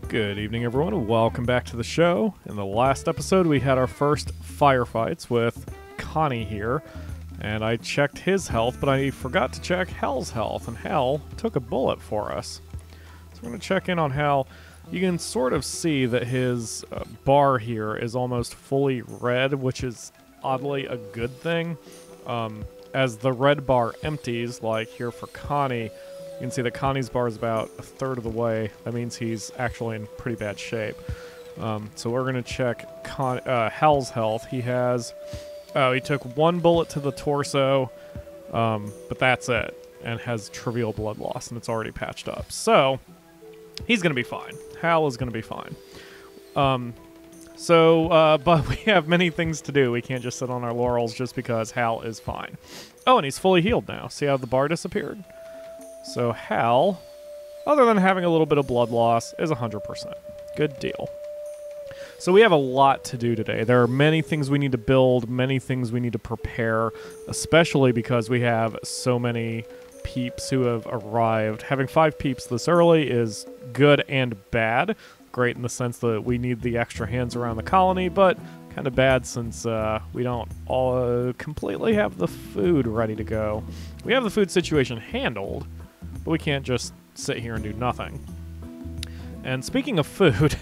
Good evening, everyone, and welcome back to the show. In the last episode, we had our first firefights with Connie here, and I checked his health, but I forgot to check Hal's health, and Hal took a bullet for us. So I'm going to check in on Hal. You can sort of see that his bar here is almost fully red, which is oddly a good thing. As the red bar empties, like here for Connie, you can see that Connie's bar is about a third of the way. That means he's actually in pretty bad shape. So we're going to check Hal's health. He has... Oh, he took one bullet to the torso, but that's it. And has trivial blood loss, and it's already patched up. So, he's going to be fine. Hal is going to be fine. But we have many things to do. We can't just sit on our laurels just because Hal is fine. Oh, and he's fully healed now. See how the bar disappeared? So Hal, other than having a little bit of blood loss, is 100%. Good deal. So we have a lot to do today. There are many things we need to build, many things we need to prepare, especially because we have so many peeps who have arrived. Having 5 peeps this early is good and bad. Great in the sense that we need the extra hands around the colony, but kind of bad since we don't all completely have the food ready to go. We have the food situation handled, but we can't just sit here and do nothing. And speaking of food,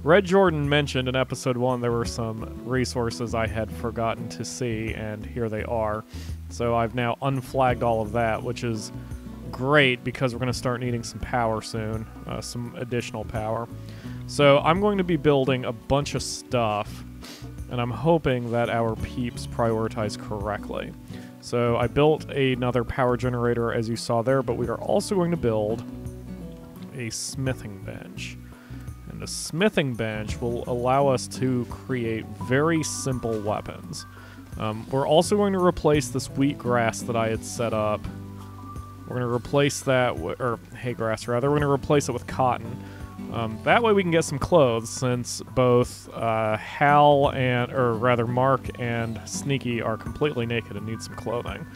Red Jordan mentioned in episode 1 there were some resources I had forgotten to see, and here they are. So I've now unflagged all of that, which is great because we're going to start needing some power soon, some additional power. So I'm going to be building a bunch of stuff, and I'm hoping that our peeps prioritize correctly. So I built another power generator, as you saw there, but we are also going to build a smithing bench. And the smithing bench will allow us to create very simple weapons. We're also going to replace this wheatgrass that I had set up. We're going to replace that, or hay grass rather, we're going to replace it with cotton. That way we can get some clothes, since both Hal and, or rather Mark and Sneaky are completely naked and need some clothing.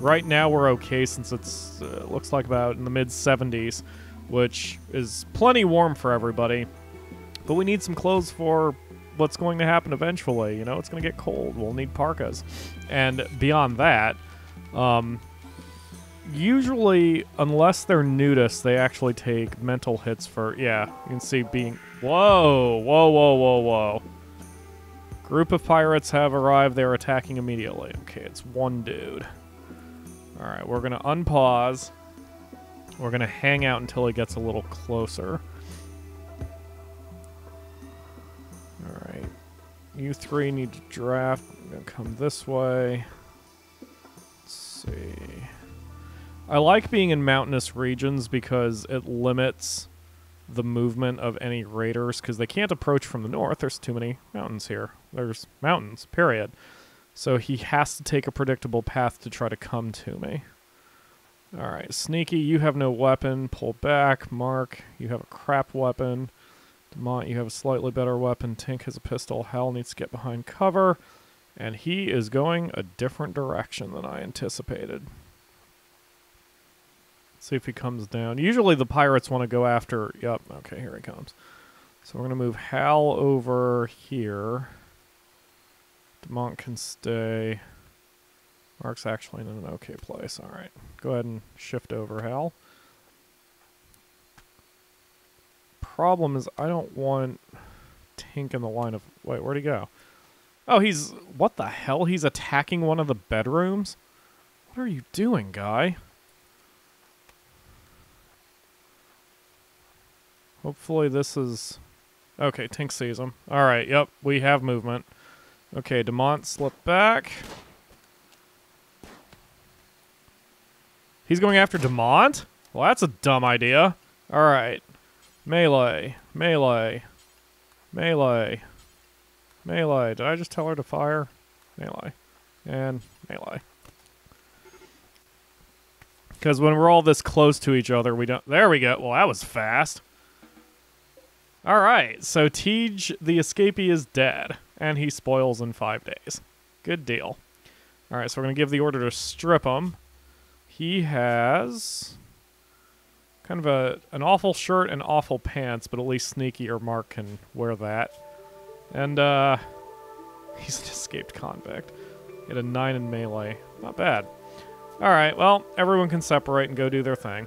Right now we're okay since it's looks like about in the mid-70s, which is plenty warm for everybody. But we need some clothes for what's going to happen eventually. You know, it's going to get cold. We'll need parkas. And beyond that, usually, unless they're nudists, they actually take mental hits for... Yeah, you can see being... Whoa! Whoa, whoa, whoa, whoa. Group of pirates have arrived. They're attacking immediately. Okay, it's one dude. Alright, we're going to unpause. We're going to hang out until he gets a little closer. Alright. You 3 need to draft. I'm going to come this way. Let's see... I like being in mountainous regions because it limits the movement of any raiders, because they can't approach from the north. There's too many mountains here. There's mountains, period. So he has to take a predictable path to try to come to me. Alright, Sneaky, you have no weapon. Pull back. Mark, you have a crap weapon. Demont, you have a slightly better weapon. Tink has a pistol. Hal needs to get behind cover. And he is going a different direction than I anticipated. See if he comes down. Usually the pirates want to go after... Yep, okay, here he comes. So we're going to move Hal over here. Demont can stay. Mark's actually in an okay place. Alright, go ahead and shift over, Hal. Problem is, I don't want Tink in the line of... Wait, where'd he go? Oh, he's... What the hell? He's attacking one of the bedrooms? What are you doing, guy? Hopefully this is... Okay, Tink sees him. Alright, yep, we have movement. Okay, Demont, slip back. He's going after Demont? Well, that's a dumb idea. Alright. Melee. Melee. Melee. Melee. Did I just tell her to fire? Melee. And melee. Because when we're all this close to each other, we don't... There we go. Well, that was fast. Alright, so Tej, the escapee, is dead, and he spoils in 5 days. Good deal. Alright, so we're going to give the order to strip him. He has Kind of an awful shirt and awful pants, but at least Sneaky or Mark can wear that. And, he's an escaped convict. He had a 9 in melee. Not bad. Alright, well, everyone can separate and go do their thing.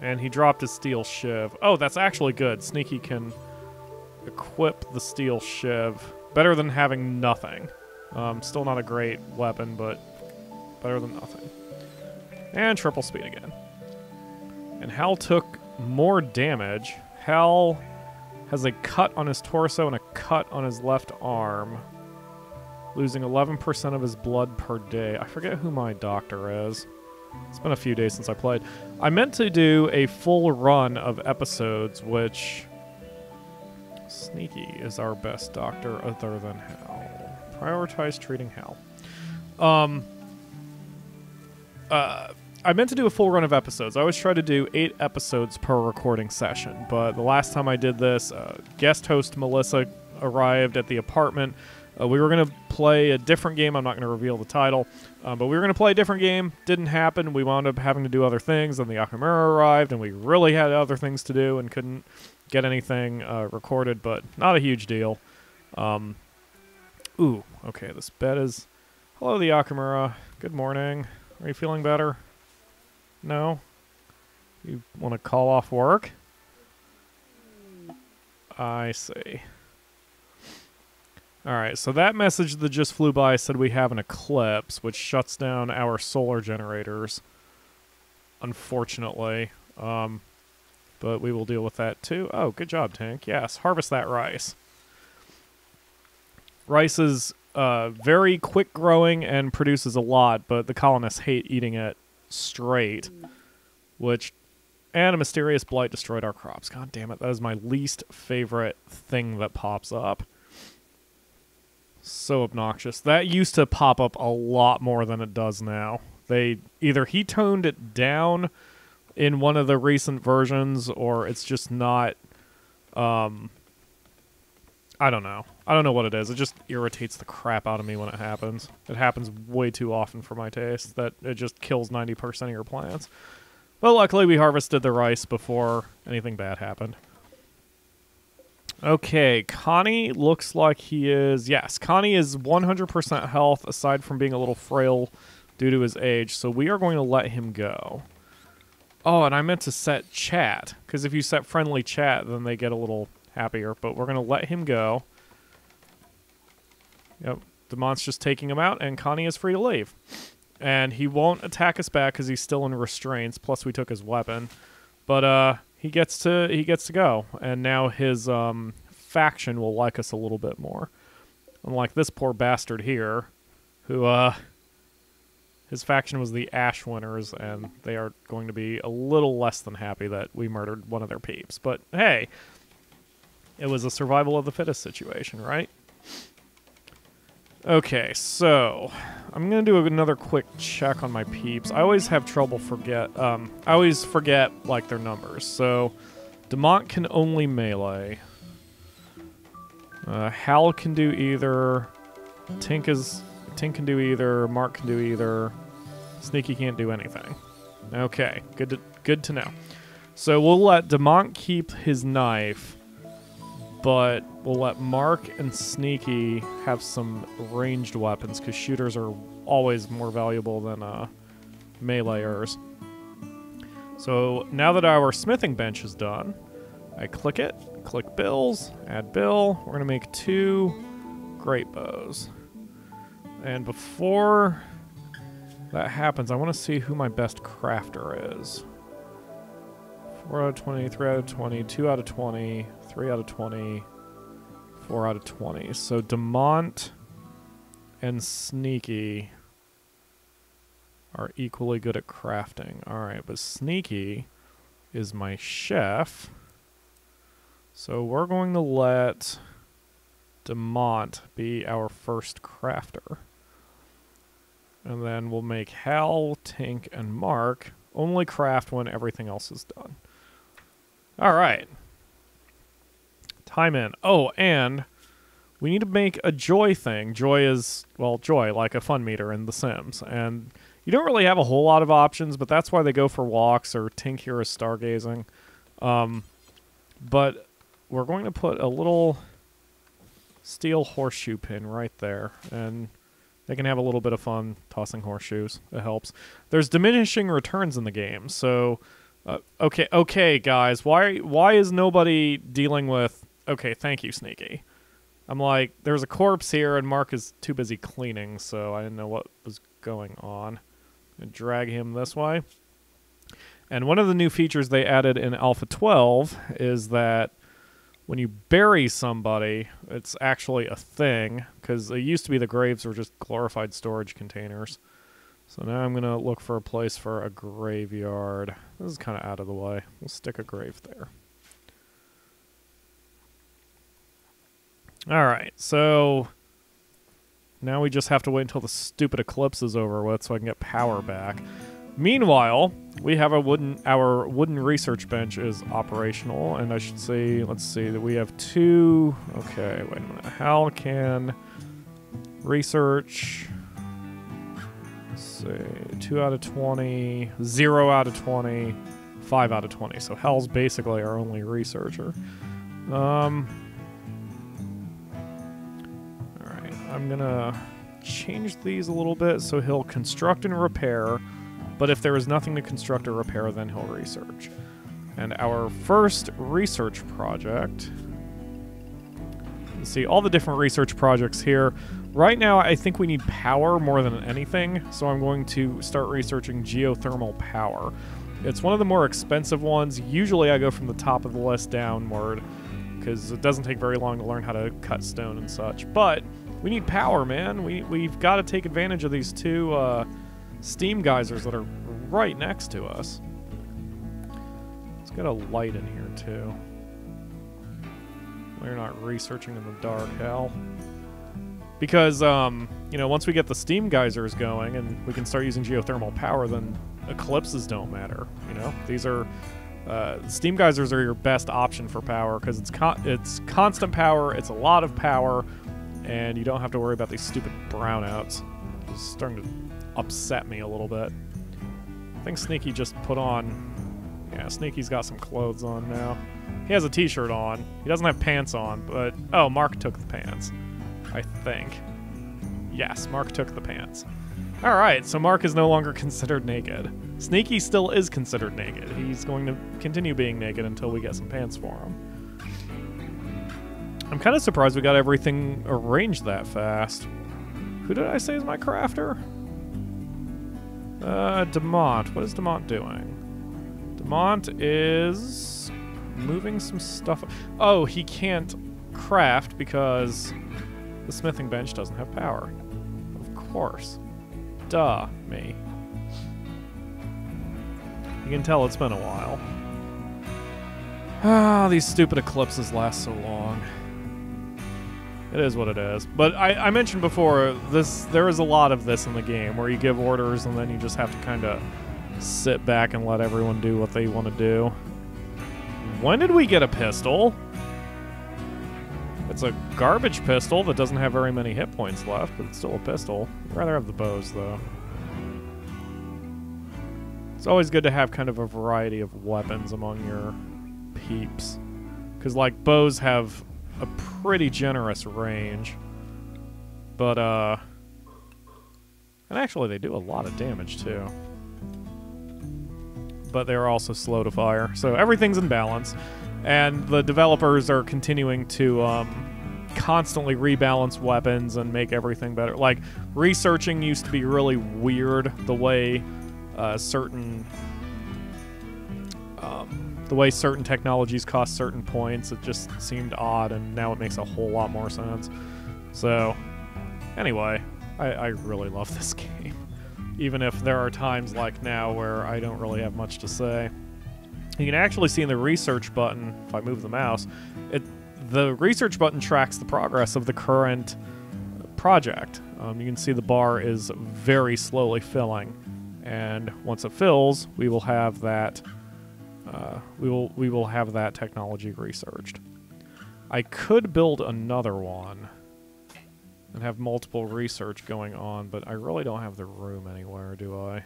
And he dropped his steel shiv. Oh, that's actually good. Sneaky can equip the steel shiv. Better than having nothing. Still not a great weapon, but better than nothing. And triple speed again. And Hal took more damage. Hal has a cut on his torso and a cut on his left arm. Losing 11% of his blood per day. I forget who my doctor is. It's been a few days since I played. I meant to do a full run of episodes, which... Sneaky is our best doctor other than Hal. Prioritize treating Hal. I meant to do a full run of episodes. I always try to do 8 episodes per recording session, but the last time I did this, guest host Melissa arrived at the apartment. We were going to play a different game. I'm not going to reveal the title, but we were going to play a different game. Didn't happen. We wound up having to do other things, and the Akamura arrived, and we really had other things to do and couldn't get anything recorded, but not a huge deal. Ooh, okay, this bed is... Hello, the Akamura. Good morning. Are you feeling better? No? You want to call off work? I see. Alright, so that message that just flew by said we have an eclipse, which shuts down our solar generators. Unfortunately. But we will deal with that too. Oh, good job, Tank. Yes, harvest that rice. Rice is very quick growing and produces a lot, but the colonists hate eating it straight, which... And a mysterious blight destroyed our crops. God damn it, that is my least favorite thing that pops up. So obnoxious. That used to pop up a lot more than it does now. Either he toned it down in one of the recent versions, or it's just not... I don't know. I don't know what it is. It just irritates the crap out of me when it happens. It happens way too often for my taste, that it just kills 90% of your plants. But luckily we harvested the rice before anything bad happened. Okay, Connie looks like he is... Yes, Connie is 100% health, aside from being a little frail due to his age, so we are going to let him go. Oh, and I meant to set chat, because if you set friendly chat, then they get a little happier, but we're going to let him go. Yep, Damont's just taking him out, and Connie is free to leave. And he won't attack us back because he's still in restraints, plus we took his weapon. But he gets to go, and now his faction will like us a little bit more. Unlike this poor bastard here, who his faction was the Ash Winners, and they are going to be a little less than happy that we murdered one of their peeps. But hey, it was a survival of the fittest situation, right? Okay, so I'm gonna do another quick check on my peeps. I always have trouble I always forget like their numbers. So Demont can only melee. Hal can do either. Tink can do either. Mark can do either. Sneaky can't do anything. Okay, good to know. So we'll let Demont keep his knife, but we'll let Mark and Sneaky have some ranged weapons, because shooters are always more valuable than meleeers. So now that our smithing bench is done, I click it, click bills, add bill. We're going to make 2 great bows. And before that happens, I want to see who my best crafter is. 4 out of 20, 3 out of 20, 2 out of 20, 3 out of 20, 4 out of 20. So Demont and Sneaky are equally good at crafting. Alright, but Sneaky is my chef. So we're going to let Demont be our first crafter. And then we'll make Hal, Tink, and Mark only craft when everything else is done. Alright. Time in. Oh, and we need to make a joy thing. Joy is, well, joy, like a fun meter in The Sims. And You don't really have a whole lot of options, but that's why they go for walks or Tink here is stargazing. But we're going to put a little steel horseshoe pin right there, and they can have a little bit of fun tossing horseshoes. It helps. There's diminishing returns in the game, so okay, guys, why is nobody dealing with? Okay, thank you, Sneaky. I'm like, there's a corpse here, and Mark is too busy cleaning, so I didn't know what was going on. And drag him this way. And one of the new features they added in Alpha 12 is that when you bury somebody, it's actually a thing, because it used to be the graves were just glorified storage containers. So now I'm going to look for a place for a graveyard. This is kind of out of the way. We'll stick a grave there. Alright, so now we just have to wait until the stupid eclipse is over with so I can get power back. Meanwhile, we have our wooden research bench is operational, and I should say, let's see, that we have 2... Okay, wait a minute. Hal can research... Let's see, 2 out of 20, 0 out of 20, 5 out of 20. So Hal's basically our only researcher. Alright, I'm gonna change these a little bit so he'll construct and repair, but if there is nothing to construct or repair, then he'll research. And our first research project... See all the different research projects here. Right now, I think we need power more than anything, so I'm going to start researching geothermal power. It's one of the more expensive ones. Usually I go from the top of the list downward, because it doesn't take very long to learn how to cut stone and such. But we need power, man. We've got to take advantage of these 2 steam geysers that are right next to us. Let's get a light in here, too. We're not researching in the dark, Hal. Because, you know, once we get the steam geysers going and we can start using geothermal power, then eclipses don't matter, you know? These are... steam geysers are your best option for power because it's constant power, it's a lot of power, and you don't have to worry about these stupid brownouts. It's starting to upset me a little bit. I think Sneaky just put on... Yeah, Sneaky's got some clothes on now. He has a t-shirt on. He doesn't have pants on, but... Oh, Mark took the pants. I think. Yes, Mark took the pants. Alright, so Mark is no longer considered naked. Sneaky still is considered naked. He's going to continue being naked until we get some pants for him. I'm kind of surprised we got everything arranged that fast. Who did I say is my crafter? Demont. What is Demont doing? Demont is moving some stuff. Oh, he can't craft because the smithing bench doesn't have power. Of course. Duh, me. You can tell it's been a while. Ah, these stupid eclipses last so long. It is what it is. But I mentioned before, there is a lot of this in the game, where you give orders and then you just have to kind of sit back and let everyone do what they want to do. When did we get a pistol? It's a garbage pistol that doesn't have very many hit points left, but it's still a pistol. I'd rather have the bows, though. It's always good to have kind of a variety of weapons among your peeps. Because, like, bows have a pretty generous range. But, and actually, they do a lot of damage, too. But they're also slow to fire. So everything's in balance. And the developers are continuing to constantly rebalance weapons and make everything better. Like, researching used to be really weird, the way certain technologies cost certain points. It just seemed odd, and now it makes a whole lot more sense. So, anyway, I really love this game. Even if there are times like now where I don't really have much to say. You can actually see in the research button, if I move the mouse, the research button tracks the progress of the current project. You can see the bar is very slowly filling, and once it fills, we will have that. We will have that technology researched. I could build another one. and have multiple research going on, but I really don't have the room anywhere, do I?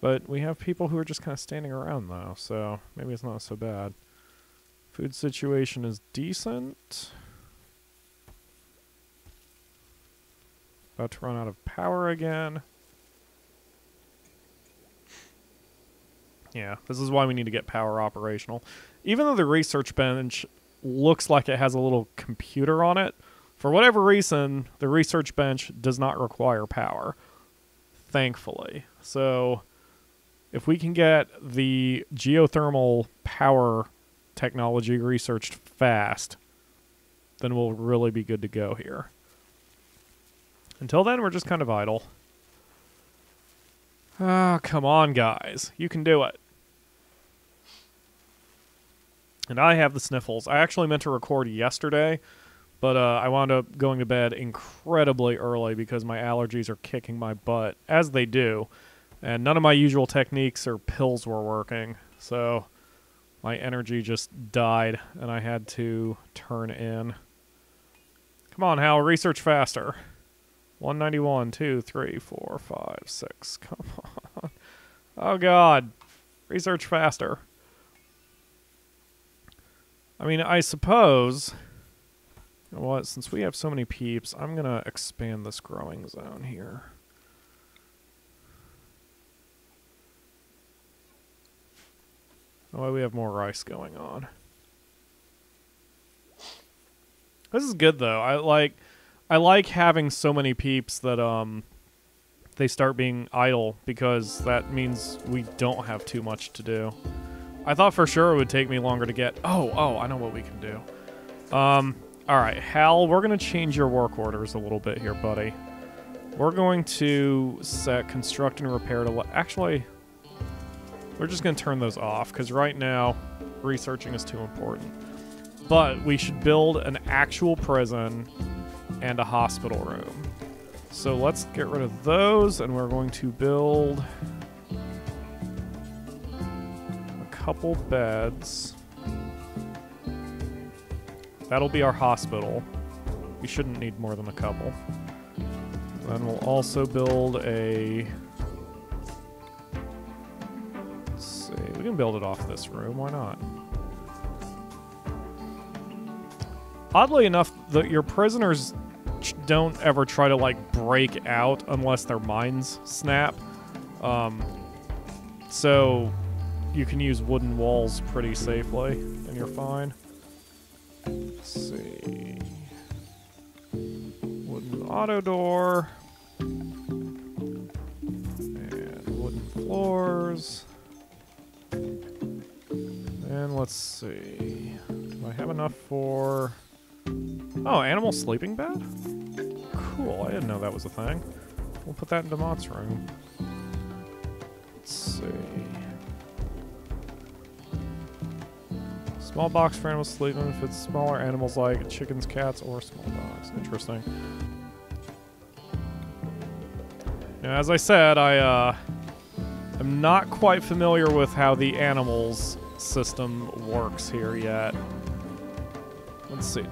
But we have people who are just kind of standing around, though, so maybe it's not so bad. Food situation is decent. About to run out of power again. Yeah, this is why we need to get power operational. Even though the research bench looks like it has a little computer on it, for whatever reason, the research bench does not require power. Thankfully. So, if we can get the geothermal power technology researched fast, then we'll really be good to go here. Until then, we're just kind of idle. Ah, come on, guys. You can do it. And I have the sniffles. I actually meant to record yesterday, but I wound up going to bed incredibly early because my allergies are kicking my butt, as they do. And none of my usual techniques or pills were working, so my energy just died, and I had to turn in. Come on, Hal, research faster. 191, 2, 3, 4, 5, 6. Come on. Oh, God. Research faster. I mean, I suppose... You know what? Since we have so many peeps, I'm going to expand this growing zone here. Oh, we have more rice going on. This is good, though. I like having so many peeps that they start being idle, because that means we don't have too much to do. I thought for sure it would take me longer to get... Oh, I know what we can do. Alright, Hal, we're going to change your work orders a little bit here, buddy. We're going to set construct and repair to... Actually, we're just going to turn those off, because right now, researching is too important. But we should build an actual prison and a hospital room. So let's get rid of those, and we're going to build a couple beds. That'll be our hospital. We shouldn't need more than a couple. Then we'll also build a... Let's see, we can build it off this room, why not? Oddly enough, your prisoners don't ever try to, like, break out unless their minds snap. So you can use wooden walls pretty safely, and you're fine. Let's see. Wooden auto door. And wooden floors. And let's see. Do I have enough for... Oh, animal sleeping bed? Cool, I didn't know that was a thing. We'll put that into Mott's room. Let's see. Small box for animals sleeping fits smaller animals like chickens, cats, or small dogs. Interesting. Now, as I said, I'm not quite familiar with how the animals system works here yet. Let's see.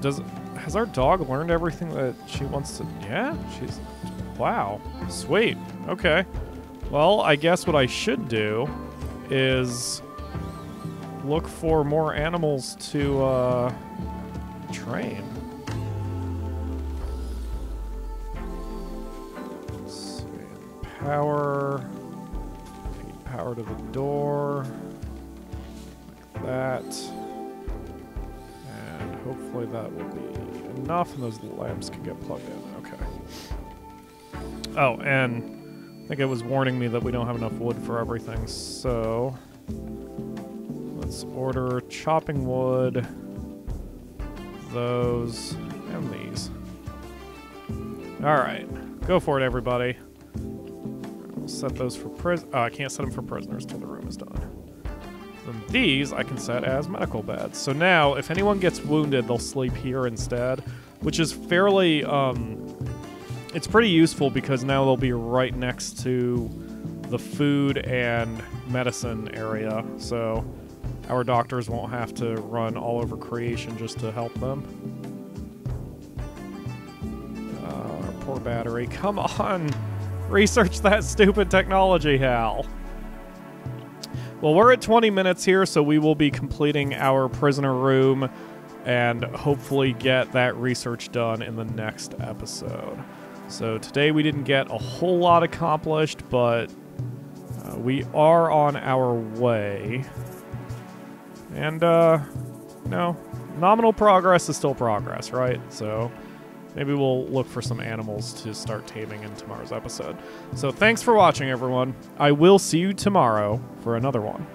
Has our dog learned everything that she wants to? Yeah, she's... Wow. Sweet. Okay. Well, I guess what I should do is look for more animals to train. Let's see. Power. Feed power to the door. Like that. Hopefully that will be enough, and those lamps can get plugged in. Okay. Oh, and I think it was warning me that we don't have enough wood for everything, so let's order chopping wood, those, and these. Alright, go for it, everybody. We'll set those for Oh, I can't set them for prisoners till the room is done. And these I can set as medical beds. So now, if anyone gets wounded, they'll sleep here instead, which is fairly, it's pretty useful because now they'll be right next to the food and medicine area. So our doctors won't have to run all over creation just to help them. Our poor battery. Come on! Research that stupid technology, Hal. Well, we're at 20 minutes here, so we will be completing our prisoner room and hopefully get that research done in the next episode. So today we didn't get a whole lot accomplished, but we are on our way. And, no, nominal progress is still progress, right? So maybe we'll look for some animals to start taming in tomorrow's episode. So thanks for watching, everyone. I will see you tomorrow for another one.